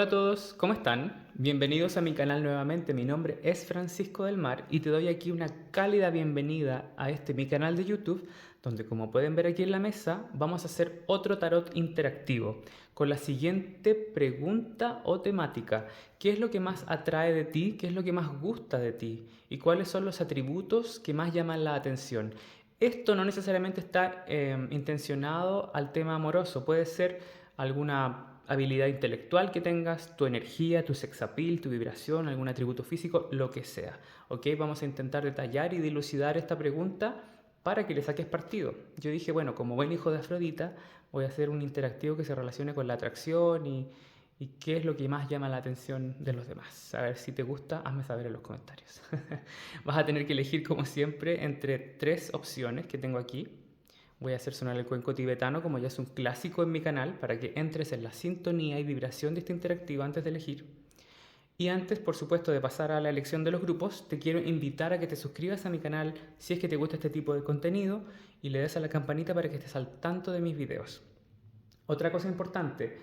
Hola a todos, ¿cómo están? Bienvenidos a mi canal nuevamente. Mi nombre es Francisco del Mar y te doy aquí una cálida bienvenida a mi canal de YouTube, donde como pueden ver aquí en la mesa, vamos a hacer otro tarot interactivo con la siguiente pregunta o temática. ¿Qué es lo que más atrae de ti? ¿Qué es lo que más gusta de ti? ¿Y cuáles son los atributos que más llaman la atención? Esto no necesariamente está intencionado al tema amoroso, puede ser alguna habilidad intelectual que tengas, tu energía, tu sex appeal, tu vibración, algún atributo físico, lo que sea. ¿Ok? Vamos a intentar detallar y dilucidar esta pregunta para que le saques partido. Yo dije, bueno, como buen hijo de Afrodita, voy a hacer un interactivo que se relacione con la atracción y qué es lo que más llama la atención de los demás. A ver si te gusta, hazme saber en los comentarios. Vas a tener que elegir, como siempre, entre tres opciones que tengo aquí. Voy a hacer sonar el cuenco tibetano, como ya es un clásico en mi canal, para que entres en la sintonía y vibración de este interactivo antes de elegir. Y antes, por supuesto, de pasar a la elección de los grupos, te quiero invitar a que te suscribas a mi canal si es que te gusta este tipo de contenido y le des a la campanita para que estés al tanto de mis videos. Otra cosa importante,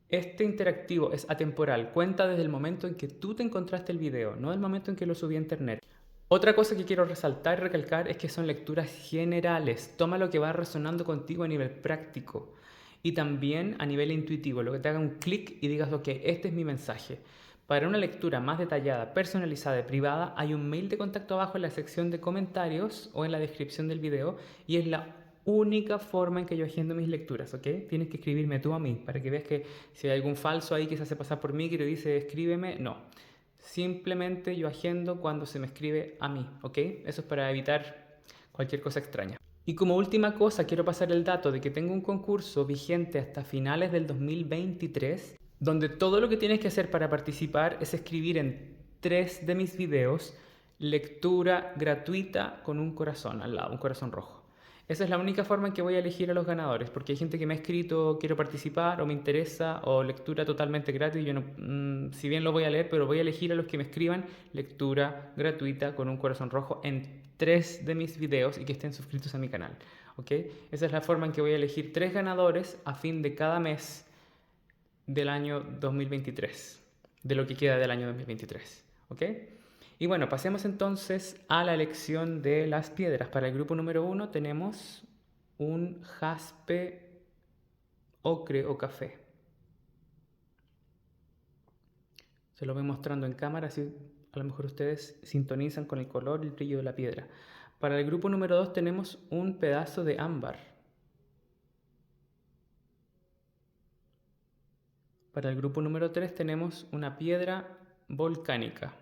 este interactivo es atemporal, cuenta desde el momento en que tú te encontraste el video, no el momento en que lo subí a internet. Otra cosa que quiero resaltar y recalcar es que son lecturas generales. Toma lo que va resonando contigo a nivel práctico y también a nivel intuitivo, lo que te haga un clic y digas, ok, este es mi mensaje. Para una lectura más detallada, personalizada y privada, hay un mail de contacto abajo en la sección de comentarios o en la descripción del video y es la única forma en que yo agendo mis lecturas, ¿ok? Tienes que escribirme tú a mí para que veas que si hay algún falso ahí que se hace pasar por mí que te dice escríbeme, no. Simplemente yo agendo cuando se me escribe a mí, ¿ok? Eso es para evitar cualquier cosa extraña. Y como última cosa, quiero pasar el dato de que tengo un concurso vigente hasta finales del 2023, donde todo lo que tienes que hacer para participar es escribir en 3 de mis videos lectura gratuita con un corazón al lado, un corazón rojo. Esa es la única forma en que voy a elegir a los ganadores, porque hay gente que me ha escrito quiero participar o me interesa o lectura totalmente gratis. Yo no, si bien lo voy a leer, pero voy a elegir a los que me escriban lectura gratuita con un corazón rojo en 3 de mis videos y que estén suscritos a mi canal. ¿Ok? Esa es la forma en que voy a elegir 3 ganadores a fin de cada mes del año 2023, de lo que queda del año 2023. ¿Ok? Y bueno, pasemos entonces a la elección de las piedras. Para el grupo número 1 tenemos un jaspe ocre o café. Se lo voy mostrando en cámara, así a lo mejor ustedes sintonizan con el color y el brillo de la piedra. Para el grupo número 2 tenemos un pedazo de ámbar. Para el grupo número 3 tenemos una piedra volcánica.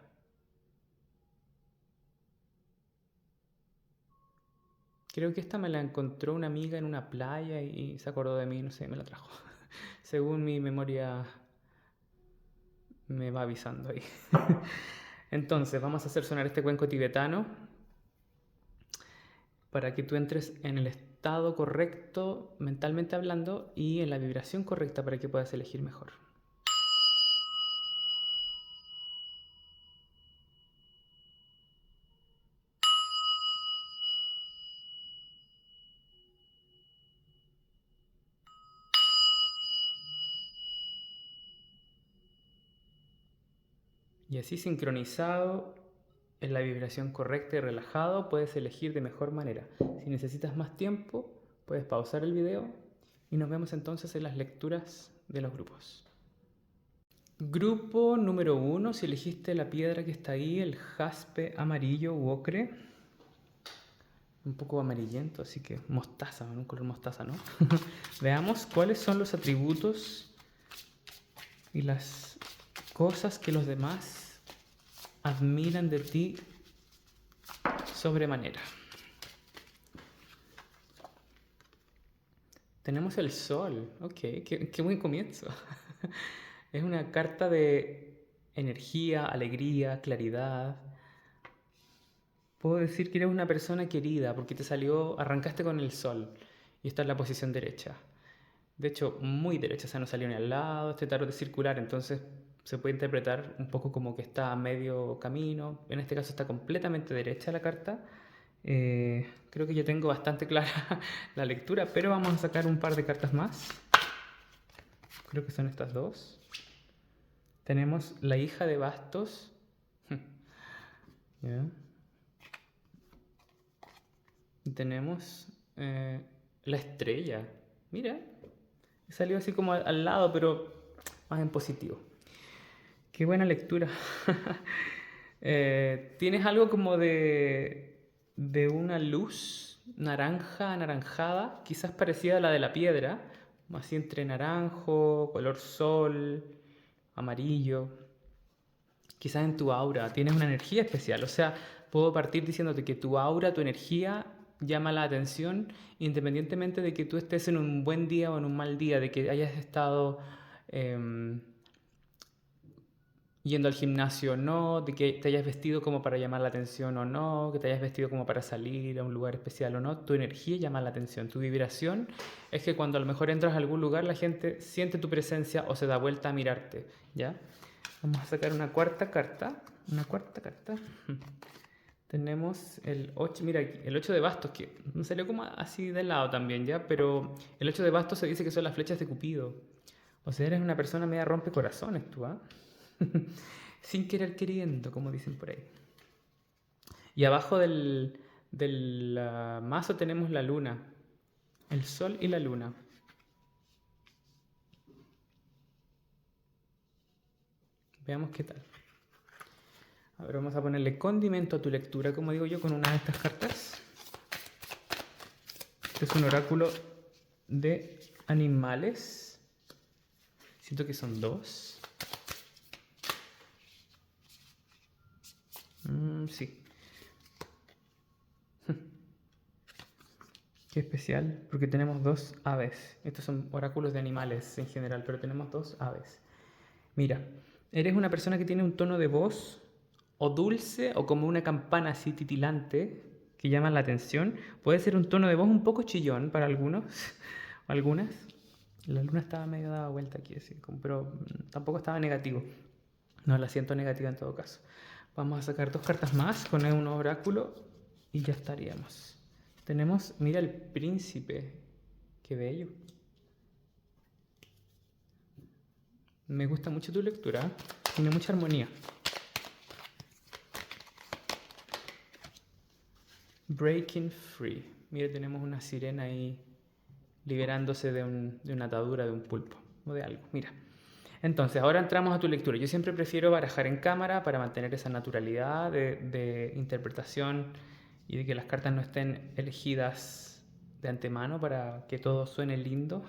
Creo que esta me la encontró una amiga en una playa y se acordó de mí, no sé, me la trajo. Según mi memoria me va avisando ahí. Entonces, vamos a hacer sonar este cuenco tibetano para que tú entres en el estado correcto mentalmente hablando y en la vibración correcta para que puedas elegir mejor. Y así sincronizado en la vibración correcta y relajado puedes elegir de mejor manera. Si necesitas más tiempo, puedes pausar el video y nos vemos entonces en las lecturas de los grupos. Grupo número 1, si elegiste la piedra que está ahí, el jaspe amarillo u ocre, un poco amarillento, así que mostaza, un color mostaza, ¿no? Veamos cuáles son los atributos y las cosas que los demás admiran de ti sobremanera. Tenemos el sol, ok, qué buen comienzo. Es una carta de energía, alegría, claridad. Puedo decir que eres una persona querida porque arrancaste con el sol y está en la posición derecha. De hecho, muy derecha, o sea, no salió ni al lado, este tarot es circular, entonces se puede interpretar un poco como que está a medio camino. En este caso está completamente derecha la carta. Creo que yo tengo bastante clara la lectura, pero vamos a sacar un par de cartas más. Creo que son estas dos. Tenemos la hija de bastos. ¿Ya? Y tenemos la estrella. Mira, salió así como al lado, pero más en positivo. Qué buena lectura. Tienes algo como de una luz naranja, anaranjada, quizás parecida a la de la piedra, así entre naranjo, color sol, amarillo. Quizás en tu aura tienes una energía especial. O sea, puedo partir diciéndote que tu aura, tu energía llama la atención independientemente de que tú estés en un buen día o en un mal día, de que hayas estado em, yendo al gimnasio o no, de que te hayas vestido como para llamar la atención o no, que te hayas vestido como para salir a un lugar especial o no, tu energía llama la atención. Tu vibración es que cuando a lo mejor entras a algún lugar la gente siente tu presencia o se da vuelta a mirarte, ¿ya? Vamos a sacar una cuarta carta. Una cuarta carta. Tenemos el 8, mira aquí, el 8 de bastos, que me salió como así de lado también, ¿ya? Pero el 8 de bastos se dice que son las flechas de Cupido. O sea, eres una persona media rompecorazones tú, ¿ah? Sin querer queriendo, como dicen por ahí. Y abajo del mazo tenemos la luna, el sol y la luna. Veamos qué tal. A ver, vamos a ponerle condimento a tu lectura, como digo yo, con una de estas cartas. Este es un oráculo de animales. Siento que son dos. Sí. Qué especial, porque tenemos dos aves. Estos son oráculos de animales en general, pero tenemos dos aves. Mira, eres una persona que tiene un tono de voz o dulce o como una campana así titilante que llama la atención. Puede ser un tono de voz un poco chillón para algunos o algunas. La luna estaba medio dada vuelta aquí, así, pero tampoco estaba negativo. No la siento negativa en todo caso. Vamos a sacar dos cartas más con un oráculo y ya estaríamos. Tenemos, mira el príncipe. Qué bello. Me gusta mucho tu lectura. Tiene mucha armonía. Breaking free. Mira, tenemos una sirena ahí liberándose de una atadura de un pulpo o de algo. Mira. Entonces, ahora entramos a tu lectura. Yo siempre prefiero barajar en cámara para mantener esa naturalidad de interpretación y de que las cartas no estén elegidas de antemano para que todo suene lindo,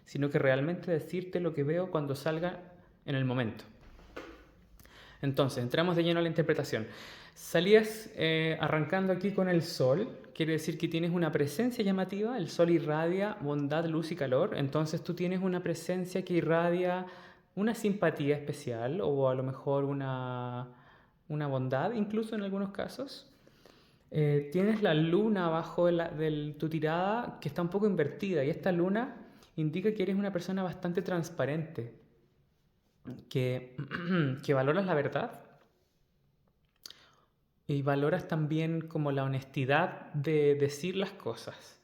sino que realmente decirte lo que veo cuando salga en el momento. Entonces, entramos de lleno a la interpretación. Salías arrancando aquí con el sol, quiere decir que tienes una presencia llamativa, el sol irradia bondad, luz y calor, entonces tú tienes una presencia que irradia una simpatía especial o a lo mejor una bondad, incluso en algunos casos. Tienes la luna abajo de tu tirada que está un poco invertida y esta luna indica que eres una persona bastante transparente, que, que valoras la verdad y valoras también como la honestidad de decir las cosas.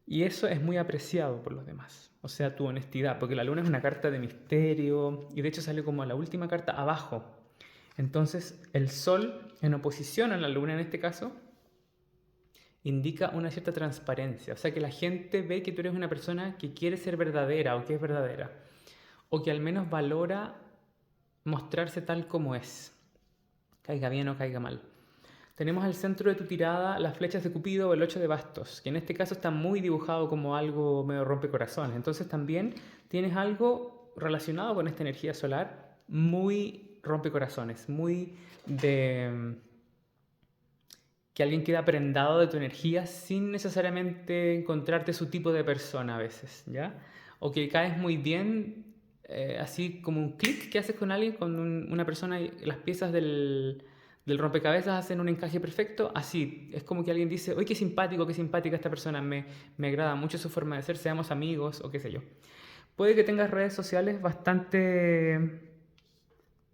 Y eso es muy apreciado por los demás. O sea, tu honestidad, porque la luna es una carta de misterio y de hecho sale como la última carta abajo. Entonces, el sol en oposición a la luna en este caso indica una cierta transparencia. O sea, que la gente ve que tú eres una persona que quiere ser verdadera o que es verdadera. O que al menos valora mostrarse tal como es. Caiga bien o caiga mal. Tenemos al centro de tu tirada las flechas de Cupido o el 8 de bastos, que en este caso está muy dibujado como algo medio rompecorazones. Entonces también tienes algo relacionado con esta energía solar muy rompecorazones, muy de que alguien queda prendado de tu energía sin necesariamente encontrarte su tipo de persona a veces, ¿ya? O que caes muy bien, así como un clic que haces con alguien, con una persona y las piezas del rompecabezas hacen un encaje perfecto, así, es como que alguien dice, uy, qué simpático, qué simpática esta persona, me agrada mucho su forma de ser, seamos amigos o qué sé yo. Puede que tengas redes sociales bastante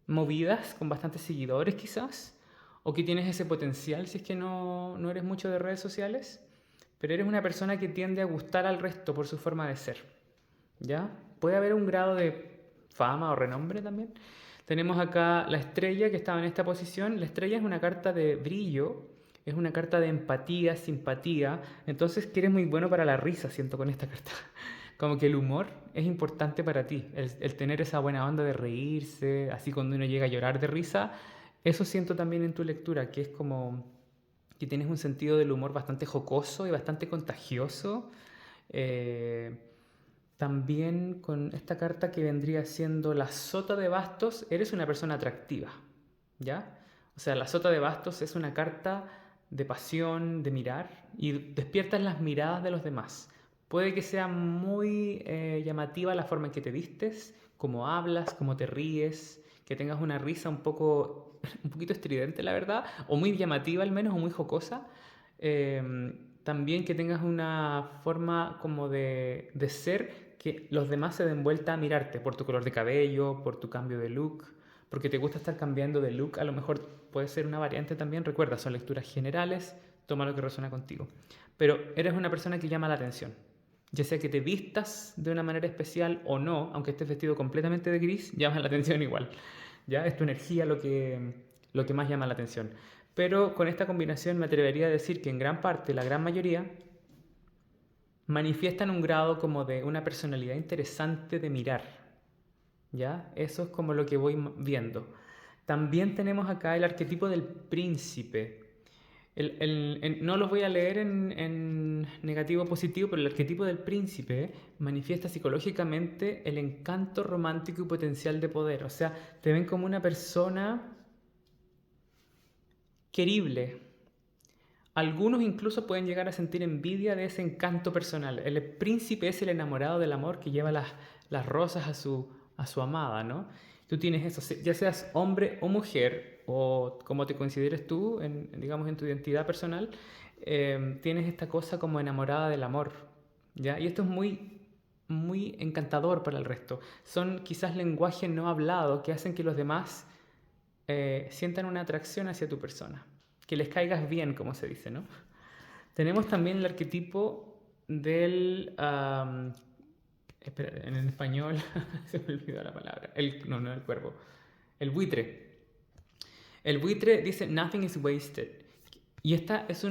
movidas, con bastantes seguidores quizás, o que tienes ese potencial si es que no eres mucho de redes sociales, pero eres una persona que tiende a gustar al resto por su forma de ser, ¿ya? Puede haber un grado de fama o renombre también. Tenemos acá la estrella que estaba en esta posición. La estrella es una carta de brillo, es una carta de empatía, simpatía. Entonces, que eres muy bueno para la risa, siento con esta carta. Como que el humor es importante para ti, el tener esa buena onda de reírse, así cuando uno llega a llorar de risa. Eso siento también en tu lectura, que es como que tienes un sentido del humor bastante jocoso y bastante contagioso. Eh, También con esta carta que vendría siendo la sota de bastos, eres una persona atractiva, ¿ya? O sea, la sota de bastos es una carta de pasión, de mirar, y despiertas las miradas de los demás. Puede que sea muy llamativa la forma en que te vistes, cómo hablas, cómo te ríes, que tengas una risa un poco, un poquito estridente, la verdad, o muy llamativa al menos, o muy jocosa. También que tengas una forma como de ser que los demás se den vuelta a mirarte por tu color de cabello, por tu cambio de look, porque te gusta estar cambiando de look. A lo mejor puede ser una variante también. Recuerda, son lecturas generales, toma lo que resuena contigo. Pero eres una persona que llama la atención. Ya sea que te vistas de una manera especial o no, aunque estés vestido completamente de gris, llama la atención igual. ¿Ya? Es tu energía lo que más llama la atención. Pero con esta combinación me atrevería a decir que en gran parte, la gran mayoría, manifiestan un grado como de una personalidad interesante de mirar. ¿Ya? Eso es como lo que voy viendo. También tenemos acá el arquetipo del príncipe. No los voy a leer en negativo o positivo, pero el arquetipo del príncipe manifiesta psicológicamente el encanto romántico y potencial de poder. O sea, te ven como una persona querible. Algunos incluso pueden llegar a sentir envidia de ese encanto personal. El príncipe es el enamorado del amor que lleva las rosas a su amada, ¿no? Tú tienes eso, ya seas hombre o mujer, o como te consideres tú, digamos, en tu identidad personal, tienes esta cosa como enamorada del amor, ¿ya? Y esto es muy, muy encantador para el resto. Son quizás lenguaje no hablado que hacen que los demás sientan una atracción hacia tu persona, que les caigas bien, como se dice, ¿no? Tenemos también el arquetipo del... espera, en español se me olvidó la palabra. No el cuervo. El buitre. El buitre dice, nothing is wasted. Y este es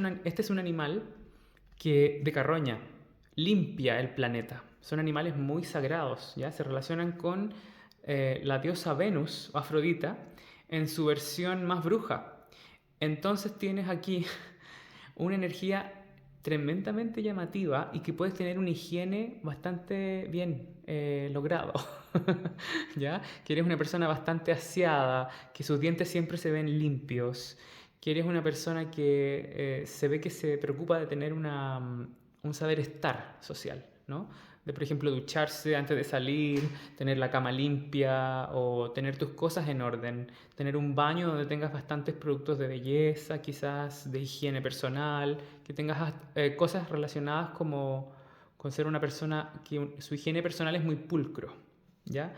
un animal que, de carroña, limpia el planeta. Son animales muy sagrados, ¿ya? Se relacionan con la diosa Venus, o Afrodita, en su versión más bruja. Entonces tienes aquí una energía tremendamente llamativa y que puedes tener una higiene bastante bien logrado. ¿Ya? Que eres una persona bastante aseada, que sus dientes siempre se ven limpios, que eres una persona que se ve que se preocupa de tener un saber estar social, ¿no? De, por ejemplo, ducharse antes de salir, tener la cama limpia o tener tus cosas en orden, tener un baño donde tengas bastantes productos de belleza, quizás de higiene personal, que tengas cosas relacionadas como con ser una persona que su higiene personal es muy pulcro, ¿ya?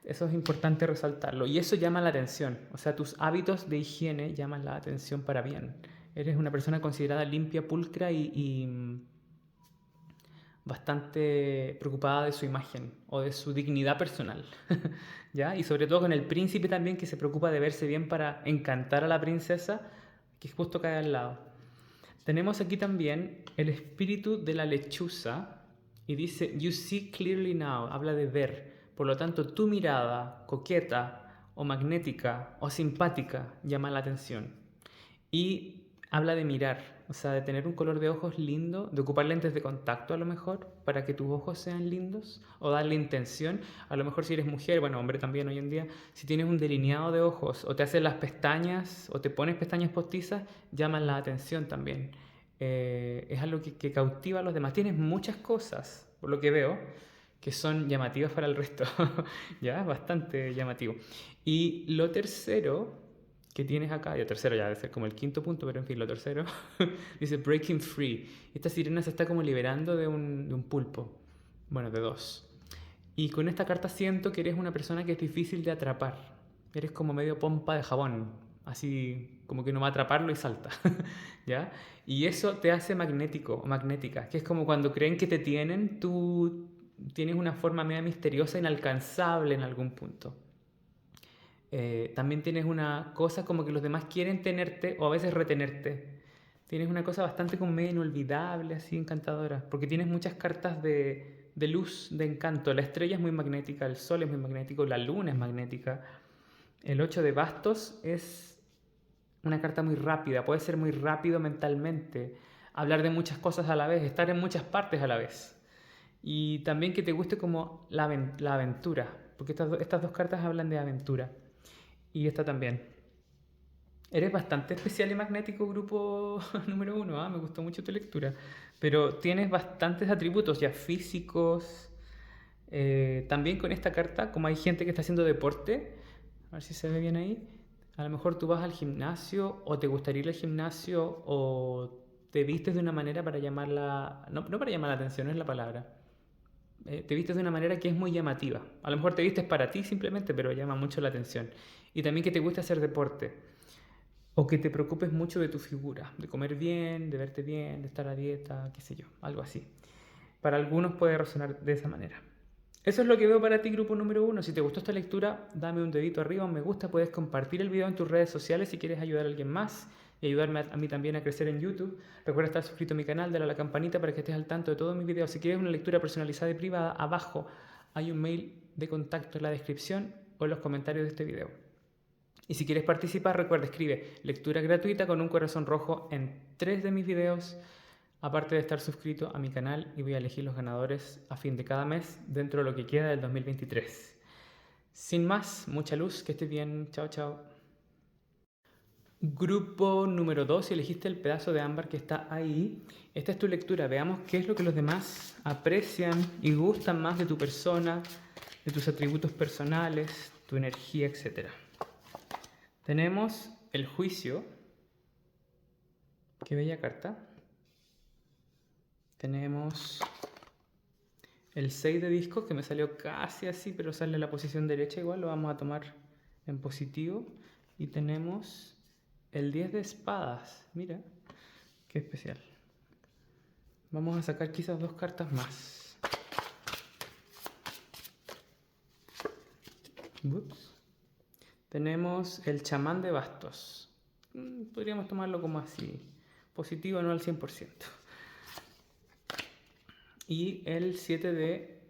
Eso es importante resaltarlo y eso llama la atención, o sea, tus hábitos de higiene llaman la atención para bien. Eres una persona considerada limpia, pulcra y bastante preocupada de su imagen o de su dignidad personal, ¿ya? Y sobre todo con el príncipe también que se preocupa de verse bien para encantar a la princesa que justo cae al lado. Tenemos aquí también el espíritu de la lechuza y dice, you see clearly now, habla de ver. Por lo tanto, tu mirada coqueta o magnética o simpática llama la atención. Y habla de mirar, o sea, de tener un color de ojos lindo, de ocupar lentes de contacto a lo mejor, para que tus ojos sean lindos, o darle intención. A lo mejor si eres mujer, bueno, hombre también hoy en día, si tienes un delineado de ojos, o te haces las pestañas, o te pones pestañas postizas, llaman la atención también. Es algo que cautiva a los demás. Tienes muchas cosas, por lo que veo, que son llamativas para el resto. Ya, bastante llamativo. Y lo tercero que tienes acá, y el tercero ya debe ser como el quinto punto, pero en fin, lo tercero, dice Breaking Free. Esta sirena se está como liberando de un pulpo, bueno, de dos. Y con esta carta siento que eres una persona que es difícil de atrapar. Eres como medio pompa de jabón, así como que uno va a atraparlo y salta, ¿ya? Y eso te hace magnético o magnética, que es como cuando creen que te tienen, tú tienes una forma media misteriosa, inalcanzable en algún punto. también tienes una cosa como que los demás quieren tenerte o a veces retenerte. Tienes una cosa bastante como medio inolvidable, así encantadora, porque tienes muchas cartas de luz, de encanto. La estrella es muy magnética, el sol es muy magnético, la luna es magnética. El 8 de bastos es una carta muy rápida, puede ser muy rápido mentalmente, hablar de muchas cosas a la vez, estar en muchas partes a la vez. Y también que te guste como la aventura, porque estas dos cartas hablan de aventura. Y esta también. Eres bastante especial y magnético, grupo número uno, ¿ah? Me gustó mucho tu lectura. Pero tienes bastantes atributos ya físicos. También con esta carta, como hay gente que está haciendo deporte, a ver si se ve bien ahí, a lo mejor tú vas al gimnasio o te gustaría ir al gimnasio o te vistes de una manera para llamarla, no para llamar la atención, no es la palabra. Te vistes de una manera que es muy llamativa. A lo mejor te vistes para ti simplemente, pero llama mucho la atención. Y también que te guste hacer deporte. O que te preocupes mucho de tu figura, de comer bien, de verte bien, de estar a dieta, qué sé yo, algo así. Para algunos puede resonar de esa manera. Eso es lo que veo para ti, grupo número uno. Si te gustó esta lectura, dame un dedito arriba, un me gusta, puedes compartir el video en tus redes sociales si quieres ayudar a alguien más y ayudarme a mí también a crecer en YouTube. Recuerda estar suscrito a mi canal, dale a la campanita para que estés al tanto de todos mis videos. Si quieres una lectura personalizada y privada, abajo hay un mail de contacto en la descripción o en los comentarios de este video. Y si quieres participar, recuerda, escribe lectura gratuita con un corazón rojo en 3 de mis videos, aparte de estar suscrito a mi canal, y voy a elegir los ganadores a fin de cada mes dentro de lo que queda del 2023. Sin más, mucha luz, que estés bien, chao chao. Grupo número 2, si elegiste el pedazo de ámbar que está ahí, esta es tu lectura. Veamos qué es lo que los demás aprecian y gustan más de tu persona, de tus atributos personales, tu energía, etc. Tenemos el juicio. Qué bella carta. Tenemos el 6 de discos, que me salió casi así, pero sale en la posición derecha igual, lo vamos a tomar en positivo. Y tenemos el 10 de espadas. Mira, qué especial. Vamos a sacar quizás 2 cartas más. Ups. Tenemos el chamán de bastos. Podríamos tomarlo como así. Positivo, no al 100%. Y el 7 de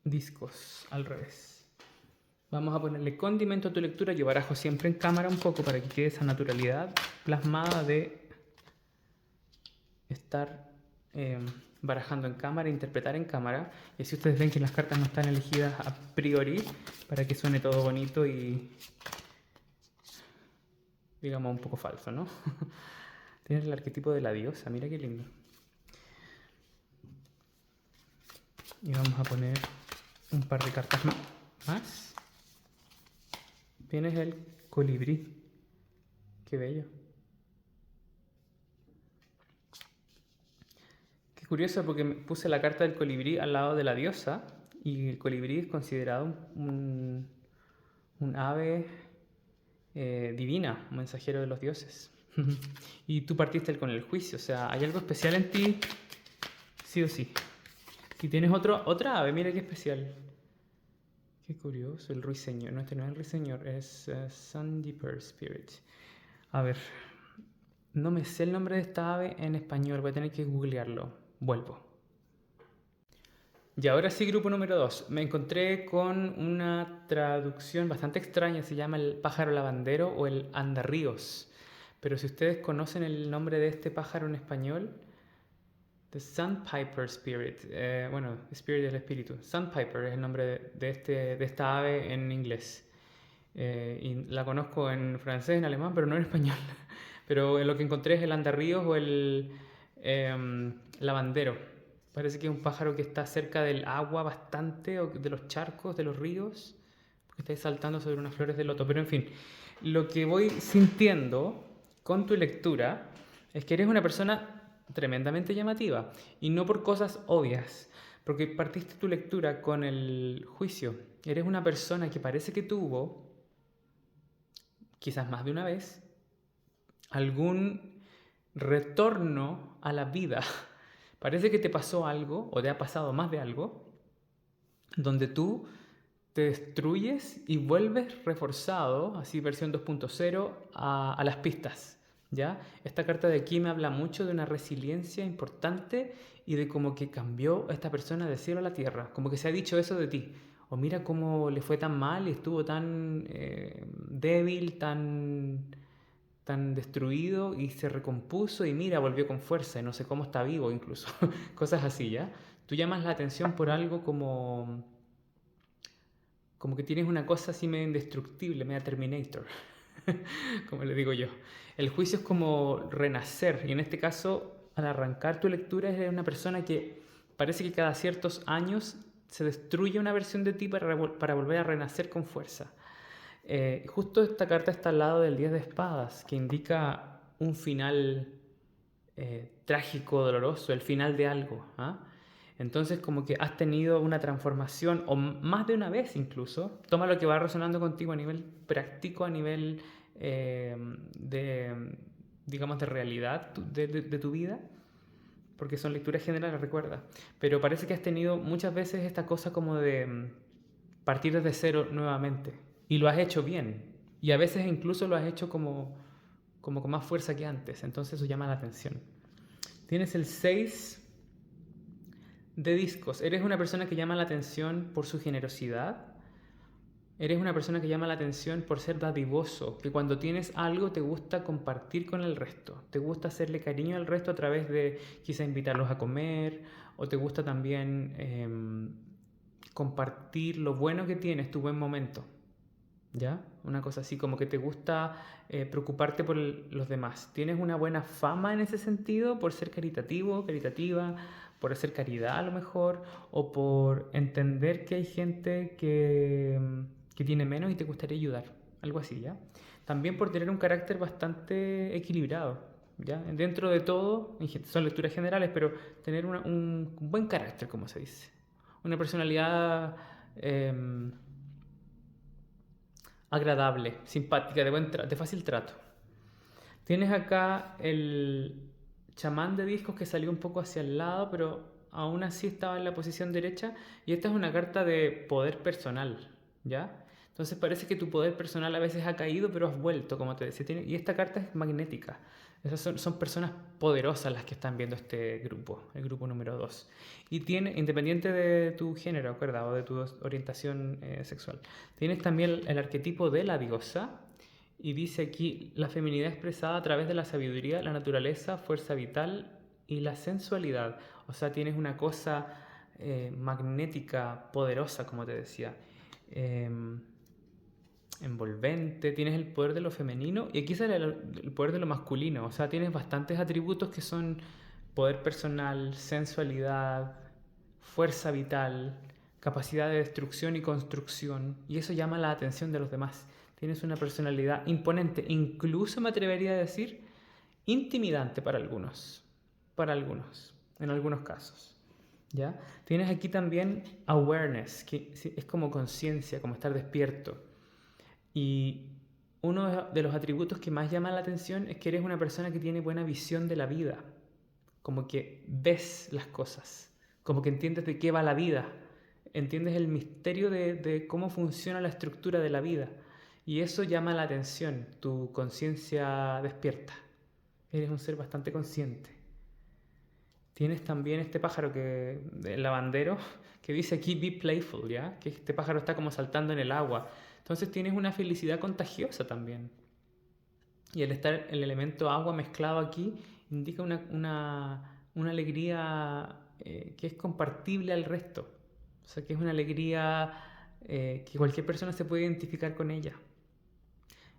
discos, al revés. Vamos a ponerle condimento a tu lectura. Yo barajo siempre en cámara un poco para que quede esa naturalidad plasmada de estar barajando en cámara, interpretar en cámara. Y así ustedes ven que las cartas no están elegidas a priori para que suene todo bonito y, digamos, un poco falso, ¿no? Tienes el arquetipo de la diosa, mira qué lindo. Y vamos a poner un par de cartas más. Tienes el colibrí. Qué bello. Qué curioso, porque me puse la carta del colibrí al lado de la diosa. Y el colibrí es considerado un ave divina, un mensajero de los dioses. Y tú partiste con el juicio, o sea, hay algo especial en ti, sí o sí. Y tienes otra ave, mira qué especial. Qué curioso, el ruiseñor. No, este no es el ruiseñor, es Sandpiper Spirit. A ver, no me sé el nombre de esta ave en español, voy a tener que googlearlo. Vuelvo. Y ahora sí, grupo número 2. Me encontré con una traducción bastante extraña, se llama el pájaro lavandero o el andarríos. Pero si ustedes conocen el nombre de este pájaro en español, The Sandpiper Spirit, bueno, Spirit del espíritu. Sandpiper es el nombre de esta ave en inglés. Y la conozco en francés, en alemán, pero no en español. Pero lo que encontré es el andarríos o el lavandero. Parece que es un pájaro que está cerca del agua bastante, o de los charcos, de los ríos, porque está ahí saltando sobre unas flores de loto. Pero en fin, lo que voy sintiendo con tu lectura es que eres una persona tremendamente llamativa y no por cosas obvias, porque partiste tu lectura con el juicio. Eres una persona que parece que tuvo, quizás más de una vez, algún retorno a la vida. Parece que te pasó algo, o te ha pasado más de algo, donde tú te destruyes y vuelves reforzado, así versión 2.0, a las pistas, ¿ya? Esta carta de aquí me habla mucho de una resiliencia importante y de como que cambió esta persona del cielo a la tierra, como que se ha dicho eso de ti. O mira cómo le fue tan mal y estuvo tan débil, tan destruido y se recompuso y mira, volvió con fuerza y no sé cómo está vivo incluso. Cosas así, ¿ya? Tú llamas la atención por algo como que tienes una cosa así medio indestructible, media Terminator, como le digo yo. El juicio es como renacer y en este caso, al arrancar tu lectura, eres una persona que parece que cada ciertos años se destruye una versión de ti para volver a renacer con fuerza. Justo esta carta está al lado del 10 de espadas, que indica un final trágico, doloroso, el final de algo. ¿Ah? Entonces como que has tenido una transformación, o más de una vez incluso, toma lo que va resonando contigo a nivel práctico, a nivel de, digamos, de realidad de tu vida, porque son lecturas generales, recuerda. Pero parece que has tenido muchas veces esta cosa como de partir desde cero nuevamente. Y lo has hecho bien. Y a veces incluso lo has hecho como con más fuerza que antes. Entonces eso llama la atención. Tienes el 6 de discos. Eres una persona que llama la atención por su generosidad. Eres una persona que llama la atención por ser dadivoso, que cuando tienes algo te gusta compartir con el resto, te gusta hacerle cariño al resto a través de quizá invitarlos a comer, o te gusta también compartir lo bueno que tienes, tu buen momento, ¿ya? Una cosa así, como que te gusta preocuparte por los demás. Tienes una buena fama en ese sentido por ser caritativo, caritativa, por hacer caridad a lo mejor, o por entender que hay gente que tiene menos y te gustaría ayudar, algo así, ¿ya? También por tener un carácter bastante equilibrado, ¿ya? Dentro de todo, son lecturas generales, pero tener un buen carácter, como se dice. Una personalidad agradable, simpática, de fácil trato. Tienes acá el chamán de discos que salió un poco hacia el lado, pero aún así estaba en la posición derecha. Y esta es una carta de poder personal, ¿ya? Entonces parece que tu poder personal a veces ha caído, pero has vuelto, como te decía. Y esta carta es magnética. Esas son personas poderosas las que están viendo este grupo, el grupo número 2. Y tiene, independiente de tu género, ¿verdad? O de tu orientación sexual. Tienes también el arquetipo de la diosa. Y dice aquí, la feminidad expresada a través de la sabiduría, la naturaleza, fuerza vital y la sensualidad. O sea, tienes una cosa magnética, poderosa, como te decía. Envolvente, tienes el poder de lo femenino y aquí sale el poder de lo masculino. O sea, tienes bastantes atributos que son poder personal, sensualidad, fuerza vital, capacidad de destrucción y construcción. Y eso llama la atención de los demás. Tienes una personalidad imponente, incluso me atrevería a decir intimidante para algunos, en algunos casos. ¿Ya? Tienes aquí también awareness, que es como conciencia, como estar despierto. Y uno de los atributos que más llama la atención es que eres una persona que tiene buena visión de la vida, como que ves las cosas, como que entiendes de qué va la vida, entiendes el misterio de cómo funciona la estructura de la vida. Y eso llama la atención, tu conciencia despierta. Eres un ser bastante consciente. Tienes también este pájaro el lavandero, que dice aquí be playful, ¿ya? Que este pájaro está como saltando en el agua. Entonces tienes una felicidad contagiosa también. Y el estar el elemento agua mezclado aquí indica una alegría que es compartible al resto. O sea, que es una alegría que cualquier persona se puede identificar con ella.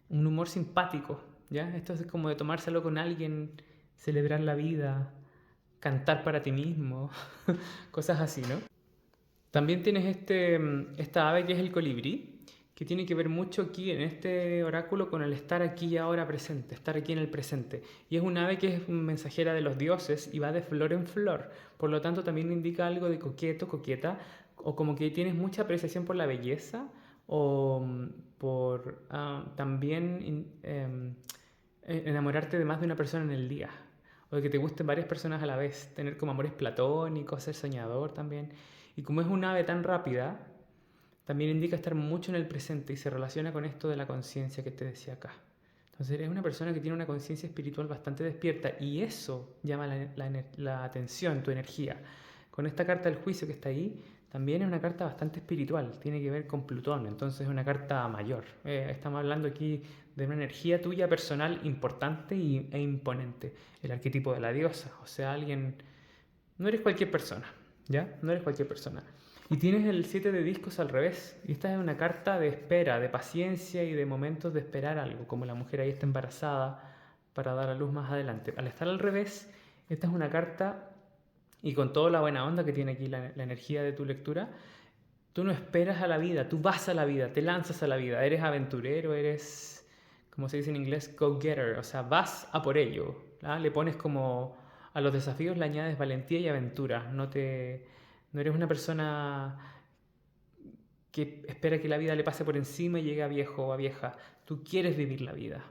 Un humor simpático, ¿ya? Esto es como de tomárselo con alguien, celebrar la vida, cantar para ti mismo, cosas así, ¿no? También tienes esta ave que es el colibrí, que tiene que ver mucho aquí en este oráculo con el estar aquí y ahora presente, estar aquí en el presente. Y es un ave que es mensajera de los dioses y va de flor en flor. Por lo tanto, también indica algo de coqueto, coqueta, o como que tienes mucha apreciación por la belleza o por también enamorarte de más de una persona en el día. O de que te gusten varias personas a la vez, tener como amores platónicos, ser soñador también. Y como es un ave tan rápida, también indica estar mucho en el presente y se relaciona con esto de la conciencia que te decía acá. Entonces eres una persona que tiene una conciencia espiritual bastante despierta y eso llama la atención, tu energía. Con esta carta del juicio que está ahí, también es una carta bastante espiritual, tiene que ver con Plutón, entonces es una carta mayor. Estamos hablando aquí de una energía tuya personal importante e imponente, el arquetipo de la diosa, o sea, alguien... No eres cualquier persona, ¿ya? No eres cualquier persona. Y tienes el 7 de discos al revés. Y esta es una carta de espera, de paciencia y de momentos de esperar algo, como la mujer ahí está embarazada para dar a luz más adelante. Al estar al revés, esta es una carta, y con toda la buena onda que tiene aquí la energía de tu lectura, tú no esperas a la vida, tú vas a la vida, te lanzas a la vida, eres aventurero, eres, como se dice en inglés, go-getter, o sea, vas a por ello. ¿Ah? Le pones como a los desafíos, le añades valentía y aventura, no eres una persona que espera que la vida le pase por encima y llegue a viejo o a vieja. Tú quieres vivir la vida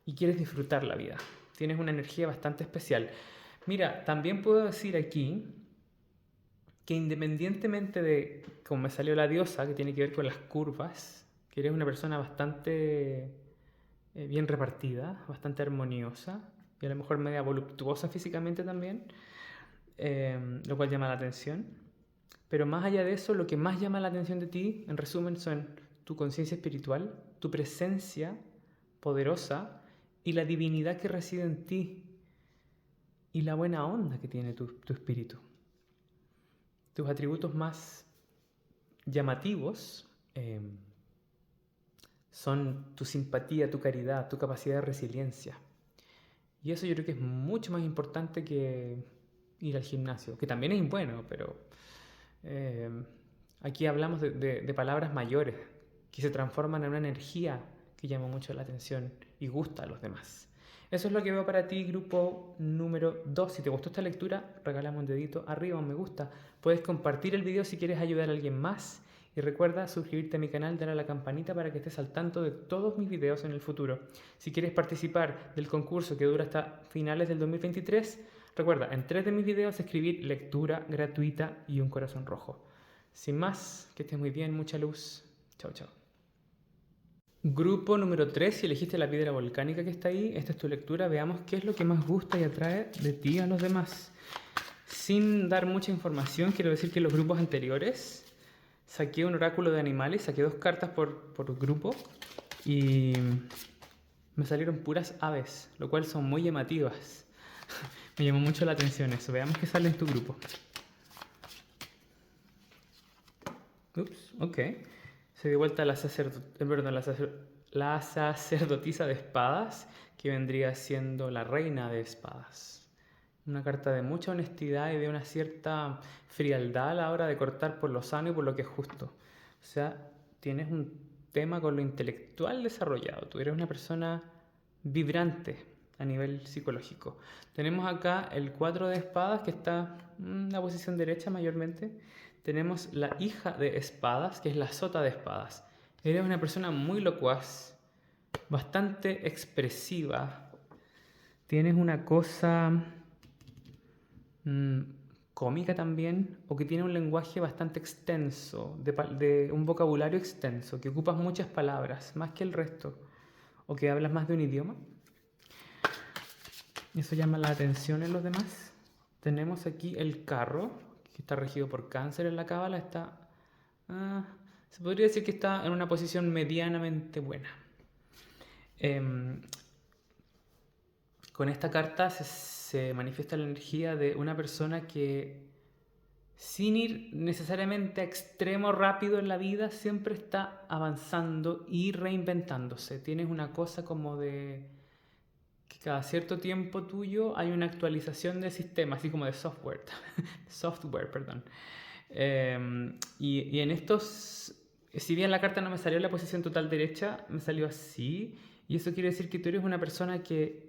y quieres disfrutar la vida. Tienes una energía bastante especial. Mira, también puedo decir aquí que independientemente de cómo me salió la diosa, que tiene que ver con las curvas, que eres una persona bastante bien repartida, bastante armoniosa y a lo mejor media voluptuosa físicamente también, lo cual llama la atención. Pero más allá de eso, lo que más llama la atención de ti, en resumen, son tu conciencia espiritual, tu presencia poderosa y la divinidad que reside en ti y la buena onda que tiene tu espíritu. Tus atributos más llamativos son tu simpatía, tu caridad, tu capacidad de resiliencia. Y eso yo creo que es mucho más importante que ir al gimnasio, que también es bueno, pero aquí hablamos de palabras mayores que se transforman en una energía que llama mucho la atención y gusta a los demás. Eso es lo que veo para ti, grupo número 2. Si te gustó esta lectura, regálame un dedito arriba, un me gusta. Puedes compartir el video si quieres ayudar a alguien más. Y recuerda suscribirte a mi canal, darle a la campanita para que estés al tanto de todos mis videos en el futuro. Si quieres participar del concurso que dura hasta finales del 2023, recuerda, en 3 de mis videos escribir lectura gratuita y un corazón rojo. Sin más, que estés muy bien, mucha luz. Chao, chao. Grupo número 3, si elegiste la piedra volcánica que está ahí, esta es tu lectura, veamos qué es lo que más gusta y atrae de ti a los demás. Sin dar mucha información, quiero decir que en los grupos anteriores saqué un oráculo de animales, saqué 2 cartas por grupo y me salieron puras aves, lo cual son muy llamativas. Me llamó mucho la atención eso, veamos qué sale en tu grupo. Ups, ok. Se dio vuelta la sacerdotisa de espadas, que vendría siendo la reina de espadas. Una carta de mucha honestidad y de una cierta frialdad a la hora de cortar por lo sano y por lo que es justo. O sea, tienes un tema con lo intelectual desarrollado. Tú eres una persona vibrante a nivel psicológico. Tenemos acá el 4 de espadas que está en la posición derecha mayormente. Tenemos la hija de espadas, que es la sota de espadas. Eres una persona muy locuaz, bastante expresiva. Tienes una cosa cómica también, o que tiene un lenguaje bastante extenso, de un vocabulario extenso, que ocupas muchas palabras, más que el resto, o que hablas más de un idioma. Eso llama la atención en los demás. Tenemos aquí el carro, que está regido por Cáncer en la cábala, se podría decir que está en una posición medianamente buena. Con esta carta se manifiesta la energía de una persona que, sin ir necesariamente a extremo rápido en la vida, siempre está avanzando y reinventándose. Tienes una cosa como de que cada cierto tiempo tuyo hay una actualización del sistema, así como de software, perdón. Y en estos, si bien la carta no me salió en la posición total derecha, me salió así, y eso quiere decir que tú eres una persona que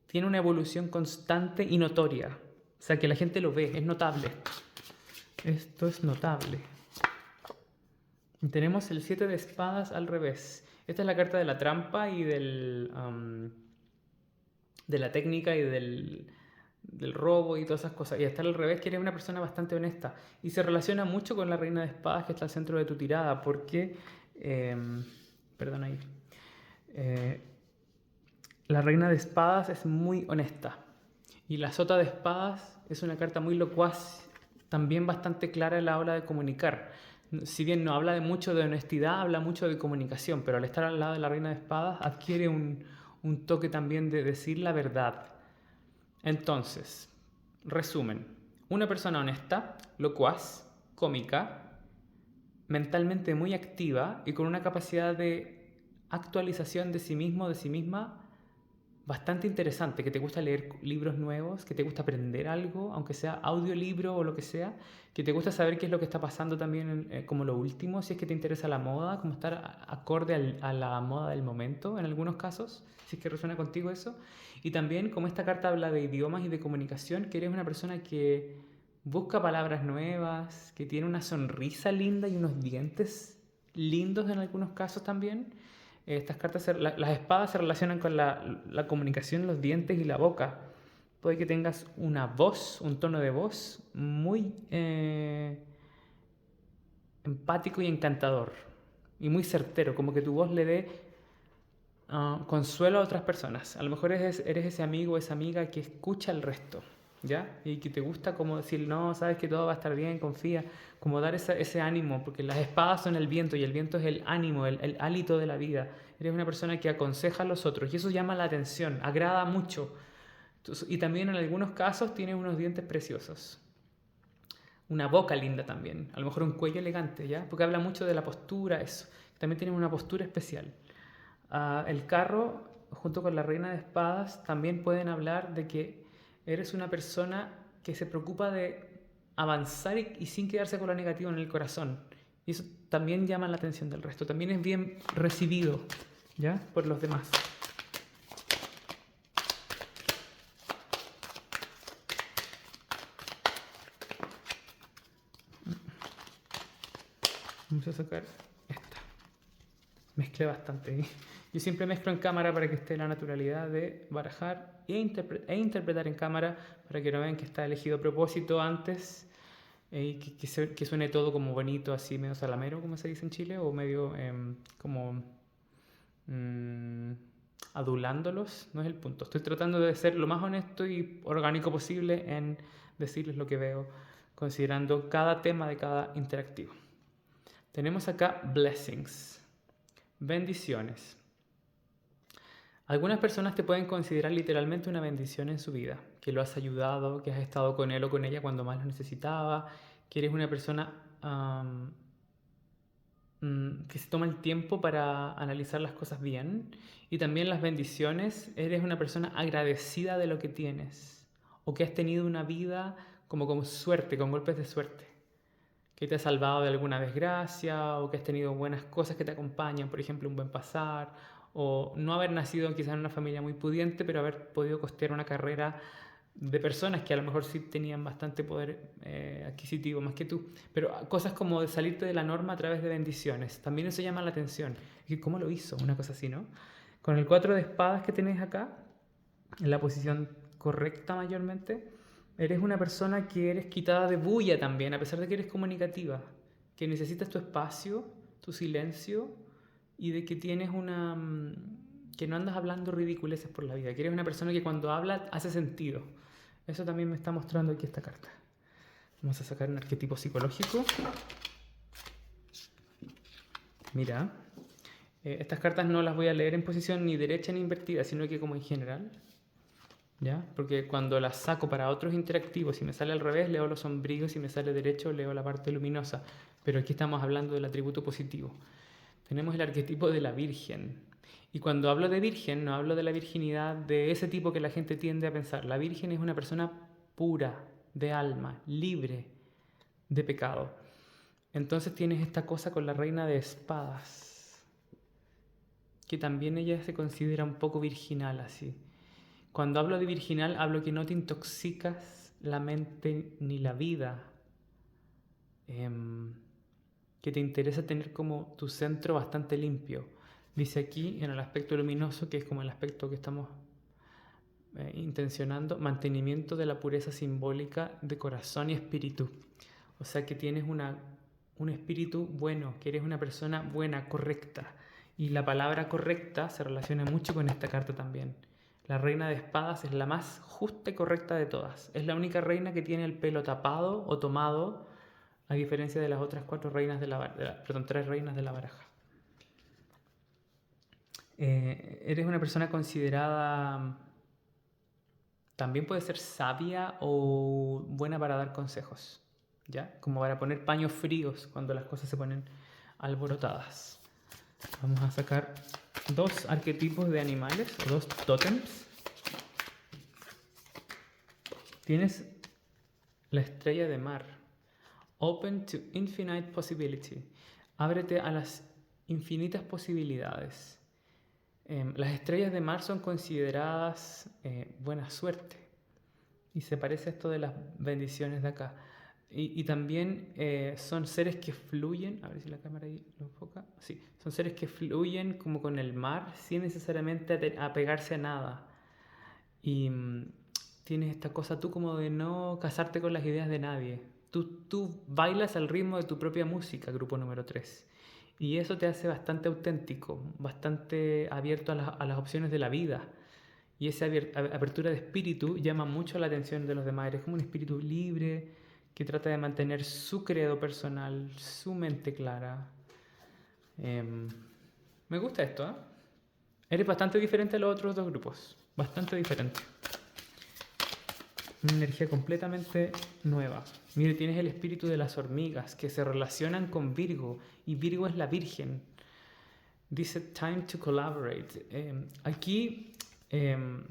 tiene una evolución constante y notoria, o sea, que la gente lo ve, es notable. Esto es notable. Y tenemos el 7 de espadas al revés. Esta es la carta de la trampa y de la técnica y del robo y todas esas cosas. Y estar al revés, que eres una persona bastante honesta. Y se relaciona mucho con la reina de espadas que está al centro de tu tirada, porque, perdón ahí, eh, la reina de espadas es muy honesta. Y la sota de espadas es una carta muy locuaz, también bastante clara a la hora de comunicar. Si bien no habla de mucho de honestidad, habla mucho de comunicación, pero al estar al lado de la reina de espadas adquiere un toque también de decir la verdad. Entonces, resumen, una persona honesta, locuaz, cómica, mentalmente muy activa y con una capacidad de actualización de sí mismo, de sí misma, bastante interesante, que te gusta leer libros nuevos, que te gusta aprender algo, aunque sea audiolibro o lo que sea, que te gusta saber qué es lo que está pasando también como lo último, si es que te interesa la moda, como estar acorde a la moda del momento en algunos casos, si es que resuena contigo eso. Y también como esta carta habla de idiomas y de comunicación, que eres una persona que busca palabras nuevas, que tiene una sonrisa linda y unos dientes lindos en algunos casos también. Estas cartas, las espadas se relacionan con la comunicación, los dientes y la boca. Puede que tengas una voz, un tono de voz muy empático y encantador. Y muy certero, como que tu voz le dé consuelo a otras personas. A lo mejor eres ese amigo o esa amiga que escucha al resto, ¿ya? Y que te gusta como decir, no, sabes que todo va a estar bien, confía, como dar ese ánimo, porque las espadas son el viento y el viento es el ánimo, el hálito de la vida. Eres una persona que aconseja a los otros y eso llama la atención, agrada mucho. Entonces, y también en algunos casos tienes unos dientes preciosos. Una boca linda también, a lo mejor un cuello elegante, ¿ya? Porque habla mucho de la postura, eso. También tienes una postura especial. El carro, junto con la reina de espadas, también pueden hablar de que eres una persona que se preocupa de avanzar y sin quedarse con lo negativo en el corazón. Y eso también llama la atención del resto. También es bien recibido, ¿ya? Por los demás. Vamos a sacar esta. Mezclé bastante. Yo siempre mezclo en cámara para que esté la naturalidad de barajar e interpretar en cámara para que no vean que está elegido a propósito antes y que suene todo como bonito, así medio salamero, como se dice en Chile, o medio como mm, adulándolos. No es el punto. Estoy tratando de ser lo más honesto y orgánico posible en decirles lo que veo, considerando cada tema de cada interactivo. Tenemos acá blessings, bendiciones. Algunas personas te pueden considerar literalmente una bendición en su vida, que lo has ayudado, que has estado con él o con ella cuando más lo necesitaba, que eres una persona que se toma el tiempo para analizar las cosas bien y también las bendiciones, eres una persona agradecida de lo que tienes o que has tenido una vida como con suerte, con golpes de suerte, que te ha salvado de alguna desgracia o que has tenido buenas cosas que te acompañan, por ejemplo, un buen pasar o no haber nacido quizás en una familia muy pudiente, pero haber podido costear una carrera de personas que a lo mejor sí tenían bastante poder adquisitivo más que tú. Pero cosas como de salirte de la norma a través de bendiciones, también eso llama la atención. ¿Y cómo lo hizo? Una cosa así, ¿no? Con el 4 de espadas que tenés acá, en la posición correcta mayormente, eres una persona que eres quitada de bulla también, a pesar de que eres comunicativa, que necesitas tu espacio, tu silencio y de que tienes que no andas hablando ridiculeces por la vida, que eres una persona que cuando habla hace sentido. Eso también me está mostrando aquí esta carta. Vamos a sacar un arquetipo psicológico. Mira, estas cartas no las voy a leer en posición ni derecha ni invertida, sino que como en general. ¿Ya? Porque cuando las saco para otros interactivos, si me sale al revés, leo los sombríos, si me sale derecho, leo la parte luminosa. Pero aquí estamos hablando del atributo positivo. Tenemos el arquetipo de la Virgen. Y cuando hablo de Virgen, no hablo de la virginidad de ese tipo que la gente tiende a pensar. La Virgen es una persona pura, de alma, libre de pecado. Entonces tienes esta cosa con la reina de espadas, que también ella se considera un poco virginal así. Cuando hablo de virginal, hablo que no te intoxicas la mente ni la vida. Que te interesa tener como tu centro bastante limpio. Dice aquí en el aspecto luminoso, que es como el aspecto que estamos intencionando mantenimiento de la pureza simbólica de corazón y espíritu. O sea que tienes un espíritu bueno, que eres una persona buena, correcta. Y la palabra correcta se relaciona mucho con esta carta también. La reina de espadas es la más justa y correcta de todas. Es la única reina que tiene el pelo tapado o tomado, a diferencia de las otras tres reinas de la baraja. Eres una persona considerada, también puede ser sabia o buena para dar consejos, ¿ya? Como para poner paños fríos cuando las cosas se ponen alborotadas. Vamos a sacar 2 arquetipos de animales, o 2 tótems. Tienes la estrella de mar. Open to infinite possibility. Ábrete a las infinitas posibilidades. Las estrellas de mar son consideradas buena suerte. Y se parece a esto de las bendiciones de acá. Y también son seres que fluyen, a ver si la cámara ahí lo enfoca, sí, son seres que fluyen como con el mar sin necesariamente apegarse a nada. Y tienes esta cosa tú como de no casarte con las ideas de nadie. Tú bailas al ritmo de tu propia música, grupo número 3. Y eso te hace bastante auténtico, bastante abierto a las opciones de la vida. Y esa apertura de espíritu llama mucho la atención de los demás. Eres como un espíritu libre que trata de mantener su credo personal, su mente clara. Me gusta esto, ¿eh? Eres bastante diferente a los otros 2 grupos. Bastante diferente. Una energía completamente nueva. Mire, tienes el espíritu de las hormigas que se relacionan con Virgo. Y Virgo es la Virgen. Dice time to collaborate. Aquí el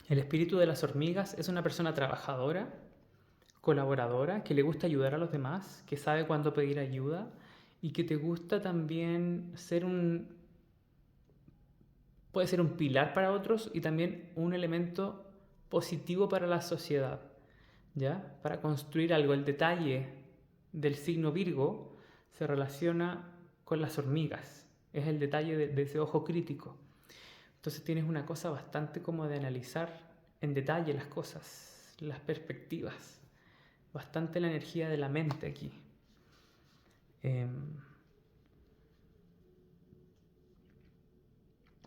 espíritu de las hormigas es una persona trabajadora, colaboradora, que le gusta ayudar a los demás, que sabe cuándo pedir ayuda y que te gusta también puede ser un pilar para otros y también un elemento positivo para la sociedad, ¿ya? Para construir algo. El detalle del signo Virgo se relaciona con las hormigas. Es el detalle de ese ojo crítico. Entonces tienes una cosa bastante como de analizar en detalle las cosas, las perspectivas. Bastante la energía de la mente aquí.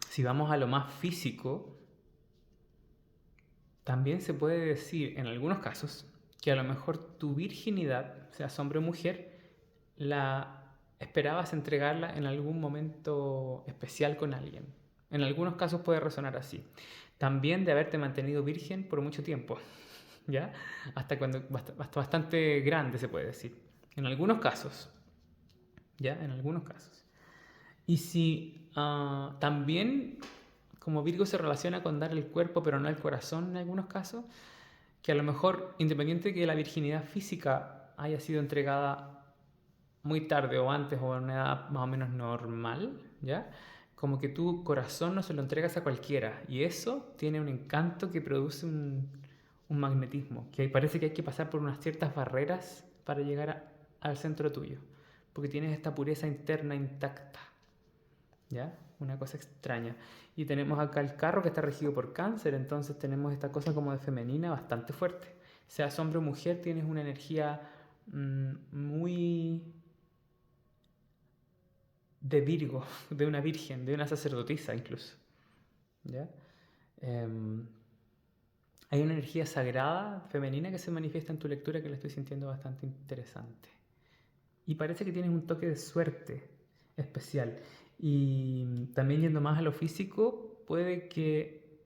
Si vamos a lo más físico, también se puede decir en algunos casos que a lo mejor tu virginidad, seas hombre o mujer, la esperabas entregarla en algún momento especial con alguien. En algunos casos puede resonar así. También de haberte mantenido virgen por mucho tiempo, ¿ya? Hasta bastante grande se puede decir. En algunos casos, ¿ya? En algunos casos. Y si también, como Virgo se relaciona con dar el cuerpo pero no el corazón en algunos casos, que a lo mejor, independiente de que la virginidad física haya sido entregada muy tarde o antes o en una edad más o menos normal, ¿ya? Como que tu corazón no se lo entregas a cualquiera. Y eso tiene un encanto que produce un magnetismo, que parece que hay que pasar por unas ciertas barreras para llegar al centro tuyo, porque tienes esta pureza interna intacta, ¿ya? Una cosa extraña. Y tenemos acá el carro que está regido por Cáncer, entonces tenemos esta cosa como de femenina bastante fuerte. Seas hombre o mujer, tienes una energía muy de Virgo, de una virgen, de una sacerdotisa incluso, ¿ya? Hay una energía sagrada femenina que se manifiesta en tu lectura que la estoy sintiendo bastante interesante. Y parece que tienes un toque de suerte especial. Y también yendo más a lo físico, puede que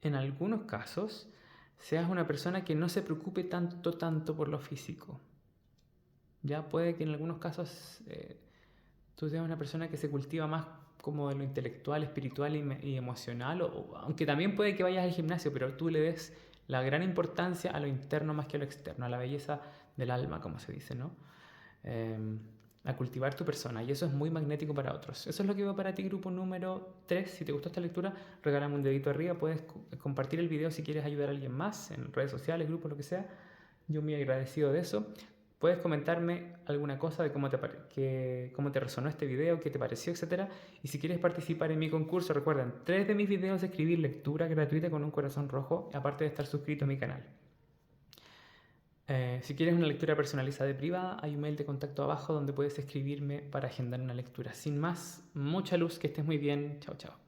en algunos casos seas una persona que no se preocupe tanto por lo físico. Ya puede que en algunos casos tú seas una persona que se cultiva más como de lo intelectual, espiritual y emocional, aunque también puede que vayas al gimnasio, pero tú le des la gran importancia a lo interno más que a lo externo, a la belleza del alma, como se dice, ¿no? A cultivar tu persona, y eso es muy magnético para otros. Eso es lo que veo para ti, grupo número 3. Si te gustó esta lectura, regálame un dedito arriba, puedes compartir el video si quieres ayudar a alguien más, en redes sociales, grupos, lo que sea. Yo muy agradecido de eso. Puedes comentarme alguna cosa de cómo te resonó este video, qué te pareció, etcétera. Y si quieres participar en mi concurso, recuerden, 3 de mis videos de escribir lectura gratuita con un corazón rojo, aparte de estar suscrito a mi canal. Si quieres una lectura personalizada y privada, hay un mail de contacto abajo donde puedes escribirme para agendar una lectura. Sin más, mucha luz, que estés muy bien. Chao, chao.